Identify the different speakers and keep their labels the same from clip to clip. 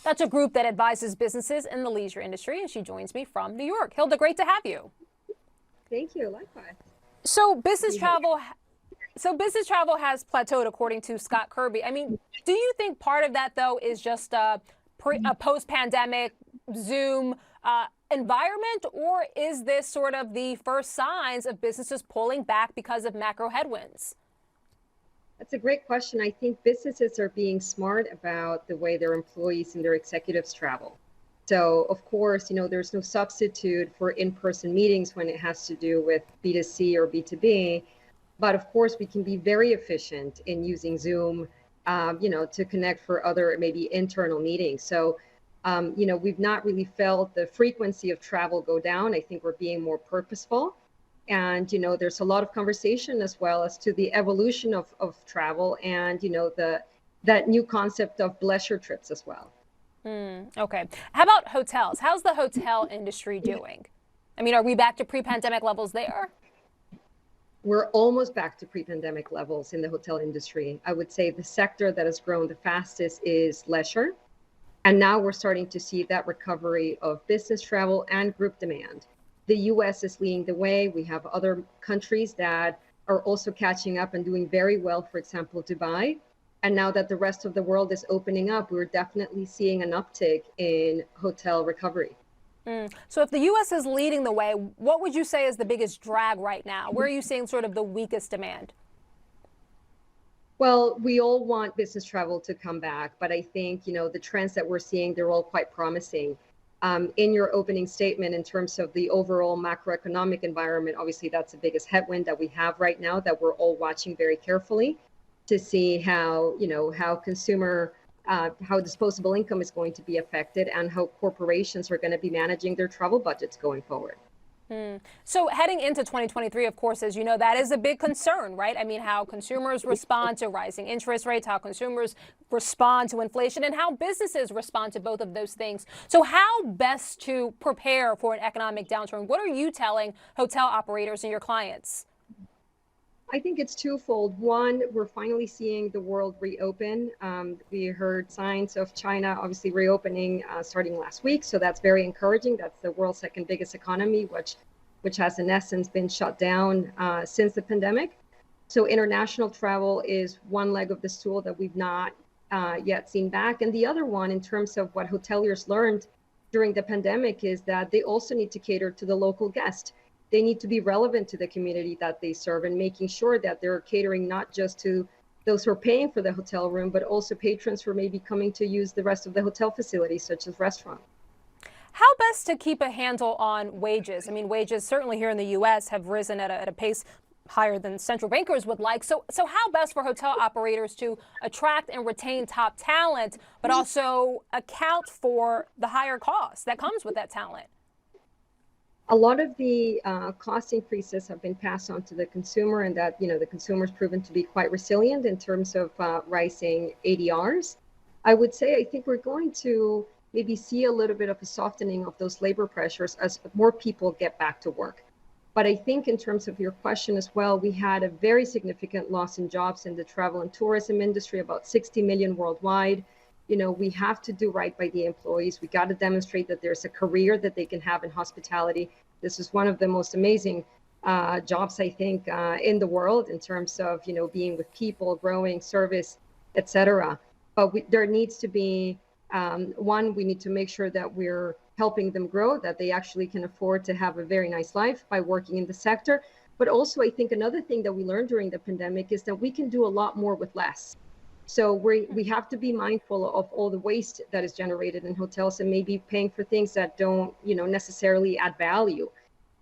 Speaker 1: That's a group that advises businesses in the leisure industry, and she joins me from New York. Gilda, great to have you.
Speaker 2: Thank you. Likewise.
Speaker 1: So
Speaker 2: Happy to
Speaker 1: business
Speaker 2: be here.
Speaker 1: travel, so business travel has plateaued, according to Scott Kirby. I mean, do you think part of that though is just a post-pandemic Zoom environment, or is this sort of the first signs of businesses pulling back because of macro headwinds?
Speaker 2: That's a great question. I think businesses are being smart about the way their employees and their executives travel. So, of course, there's no substitute for in-person meetings when it has to do with B2C or B2B. But of course, we can be very efficient in using Zoom, to connect for other maybe internal meetings. So, we've not really felt the frequency of travel go down. I think we're being more purposeful. And, there's a lot of conversation as well as to the evolution of travel and, that new concept of leisure trips as well.
Speaker 1: Okay. How about hotels? How's the hotel industry doing? I mean, are we back to pre-pandemic levels there?
Speaker 2: We're almost back to pre-pandemic levels in the hotel industry. I would say the sector that has grown the fastest is leisure. And now we're starting to see that recovery of business travel and group demand. The US is leading the way. We have other countries that are also catching up and doing very well, for example, Dubai. And now that the rest of the world is opening up, we're definitely seeing an uptick in hotel recovery.
Speaker 1: So if the U.S. is leading the way, what would you say is the biggest drag right now? Where are you seeing sort of the weakest demand?
Speaker 2: Well, we all want business travel to come back, but I think, the trends that we're seeing, they're all quite promising. In your opening statement, in terms of the overall macroeconomic environment, obviously that's the biggest headwind that we have right now that we're all watching very carefully to see how disposable income is going to be affected and how corporations are going to be managing their travel budgets going forward.
Speaker 1: So heading into 2023, of course, as you know, that is a big concern, right? I mean, how consumers respond to rising interest rates, how consumers respond to inflation, and how businesses respond to both of those things. So how best to prepare for an economic downturn? What are you telling hotel operators and your clients?
Speaker 2: I think it's twofold. One, we're finally seeing the world reopen. We heard signs of China obviously reopening starting last week, so that's very encouraging. That's the world's second biggest economy, which has in essence been shut down since the pandemic. So international travel is one leg of the stool that we've not yet seen back, and the other one, in terms of what hoteliers learned during the pandemic, is that they also need to cater to the local guest. They need to be relevant to the community that they serve and making sure that they're catering not just to those who are paying for the hotel room, but also patrons who are maybe coming to use the rest of the hotel facilities, such as restaurants.
Speaker 1: How best to keep a handle on wages? I mean, wages certainly here in the U.S. have risen at a pace higher than central bankers would like. So how best for hotel operators to attract and retain top talent, but also account for the higher cost that comes with that talent?
Speaker 2: A lot of the cost increases have been passed on to the consumer, and that the consumer's proven to be quite resilient in terms of rising ADRs. I would say I think we're going to maybe see a little bit of a softening of those labor pressures as more people get back to work. But I think in terms of your question as well, we had a very significant loss in jobs in the travel and tourism industry, about 60 million worldwide. We have to do right by the employees. We got to demonstrate that there's a career that they can have in hospitality. This is one of the most amazing jobs, I think, in the world in terms of, being with people, growing service, etc. But there needs to be, one, we need to make sure that we're helping them grow, that they actually can afford to have a very nice life by working in the sector. But also, I think another thing that we learned during the pandemic is that we can do a lot more with less. So we have to be mindful of all the waste that is generated in hotels and maybe paying for things that don't, necessarily add value.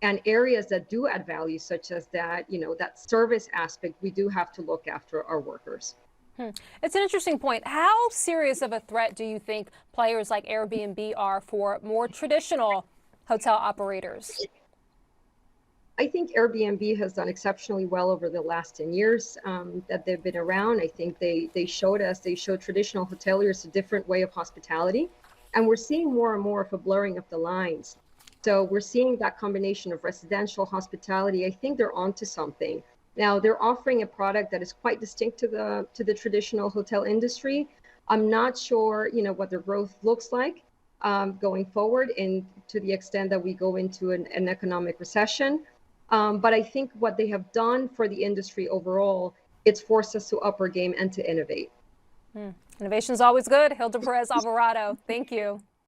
Speaker 2: And areas that do add value, such as that, that service aspect, we do have to look after our workers.
Speaker 1: It's an interesting point. How serious of a threat do you think players like Airbnb are for more traditional hotel operators?
Speaker 2: I think Airbnb has done exceptionally well over the last 10 years that they've been around. I think they showed traditional hoteliers a different way of hospitality. And we're seeing more and more of a blurring of the lines. So we're seeing that combination of residential hospitality. I think they're onto something. Now they're offering a product that is quite distinct to the traditional hotel industry, I'm not sure, what their growth looks like going forward, and to the extent that we go into an economic recession. But I think what they have done for the industry overall, it's forced us to up our game and to innovate.
Speaker 1: Innovation is always good. Gilda Perez-Alvarado, thank you.